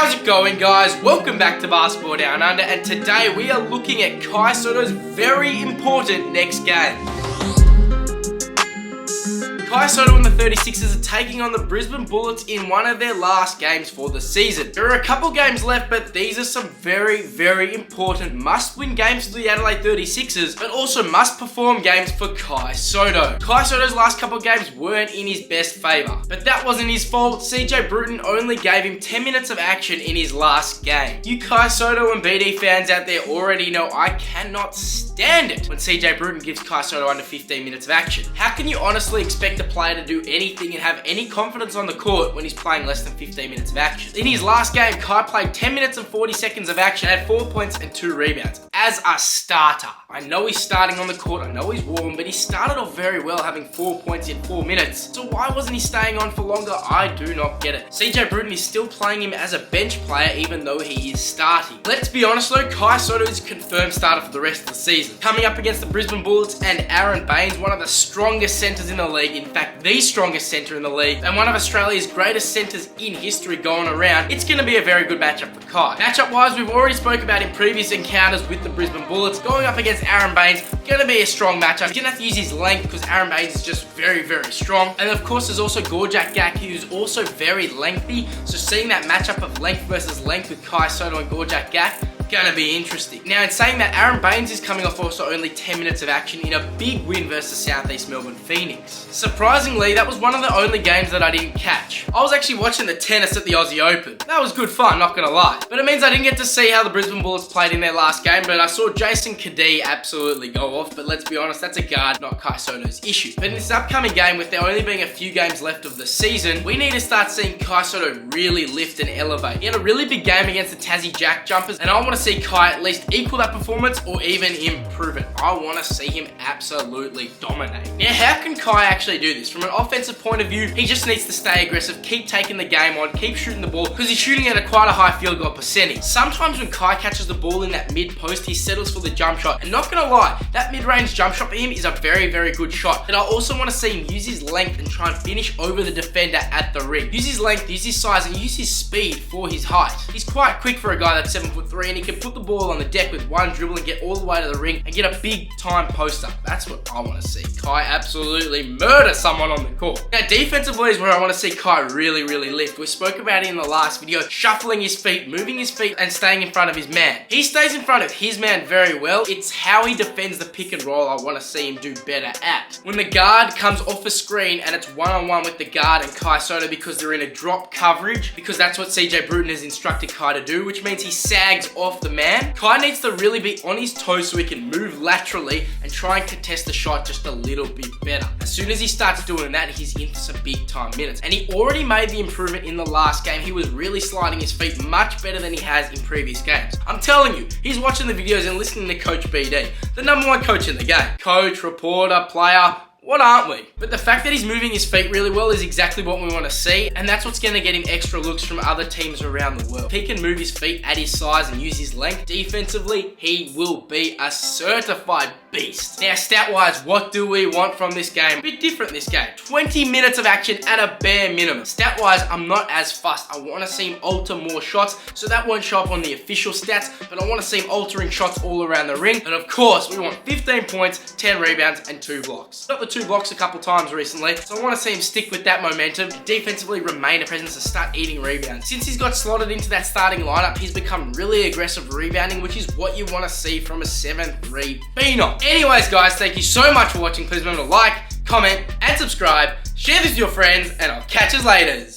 How's it going, guys? Welcome back to Basketball Down Under, and today we are looking at Kai Sotto's very important next game. Kai Sotto and the 36ers are taking on the Brisbane Bullets in one of their last games for the season. There are a couple games left, but these are some very, very important must-win games for the Adelaide 36ers, but also must-perform games for Kai Sotto. Kai Sotto's last couple games weren't in his best favour, but that wasn't his fault. CJ Bruton only gave him 10 minutes of action in his last game. You Kai Sotto and BD fans out there already know I cannot stand it when CJ Bruton gives Kai Sotto under 15 minutes of action. How can you honestly expect a player to do anything and have any confidence on the court when he's playing less than 15 minutes of action? In his last game, Kai played 10 minutes and 40 seconds of action, had 4 points and 2 rebounds. As a starter, I know he's starting on the court, I know he's warm, but he started off very well having 4 points in 4 minutes. So why wasn't he staying on for longer? I do not get it. CJ Bruton is still playing him as a bench player even though he is starting. Let's be honest though, Kai Sotto is a confirmed starter for the rest of the season. Coming up against the Brisbane Bullets and Aaron Baynes, one of the strongest centres in the league, in fact the strongest centre in the league, and one of Australia's greatest centres in history going around, it's going to be a very good matchup for Kai. Matchup wise, we've already spoke about in previous encounters with the Brisbane Bullets. Going up against Aaron Baynes, going to be a strong matchup. He's going to have to use his length because Aaron Baynes is just very, very strong. And of course, there's also Gorjak Gak, who's also very lengthy. So seeing that matchup of length versus length with Kai Sotto and Gorjak Gak, gonna be interesting. Now, in saying that, Aaron Baynes is coming off also only 10 minutes of action in a big win versus Southeast Melbourne Phoenix. Surprisingly, that was one of the only games that I didn't catch. I was actually watching the tennis at the Aussie Open. That was good fun, not gonna lie. But it means I didn't get to see how the Brisbane Bullets played in their last game, but I saw Jason Kadee absolutely go off. But let's be honest, that's a guard, not Kai Sotto's issue. But in this upcoming game, with there only being a few games left of the season, we need to start seeing Kai Sotto really lift and elevate. He had a really big game against the Tassie Jack Jumpers, and I want to see Kai at least equal that performance or even improve it. I want to see him absolutely dominate. Now, how can Kai actually do this? From an offensive point of view, he just needs to stay aggressive, keep taking the game on, keep shooting the ball, because he's shooting at quite a high field goal percentage. Sometimes when Kai catches the ball in that mid post, he settles for the jump shot. And not gonna lie, that mid-range jump shot for him is a very, very good shot. But I also want to see him use his length and try and finish over the defender at the rim. Use his length, use his size, and use his speed for his height. He's quite quick for a guy that's 7'3", and he can put the ball on the deck with one dribble and get all the way to the ring and get a big time post up. That's what I want to see. Kai absolutely murder someone on the court. Now, defensively is where I want to see Kai really, really lift. We spoke about it in the last video, shuffling his feet, moving his feet, and staying in front of his man. He stays in front of his man very well. It's how he defends the pick and roll I want to see him do better at. When the guard comes off a screen and it's one-on-one with the guard and Kai Sotto because they're in a drop coverage, because that's what CJ Bruton has instructed Kai to do, which means he sags off the man. Kai needs to really be on his toes so he can move laterally and try and contest the shot just a little bit better. As soon as he starts doing that, he's in for some big time minutes. And he already made the improvement in the last game. He was really sliding his feet much better than he has in previous games. I'm telling you, he's watching the videos and listening to Coach BD, the #1 coach in the game. Coach, reporter, player, what aren't we? But the fact that he's moving his feet really well is exactly what we want to see, and that's what's going to get him extra looks from other teams around the world. If he can move his feet at his size and use his length defensively, he will be a certified beast. Now, stat-wise, what do we want from this game? A bit different this game. 20 minutes of action at a bare minimum. Stat-wise, I'm not as fussed. I want to see him alter more shots, so that won't show up on the official stats, but I want to see him altering shots all around the ring. And of course, we want 15 points, 10 rebounds, and 2 blocks. Got the 2 blocks a couple times recently, so I want to see him stick with that momentum and defensively remain a presence to start eating rebounds. Since he's got slotted into that starting lineup, he's become really aggressive rebounding, which is what you want to see from a 7'3" phenom. Anyways, guys, thank you so much for watching. Please remember to like, comment, and subscribe. Share this with your friends, and I'll catch you later.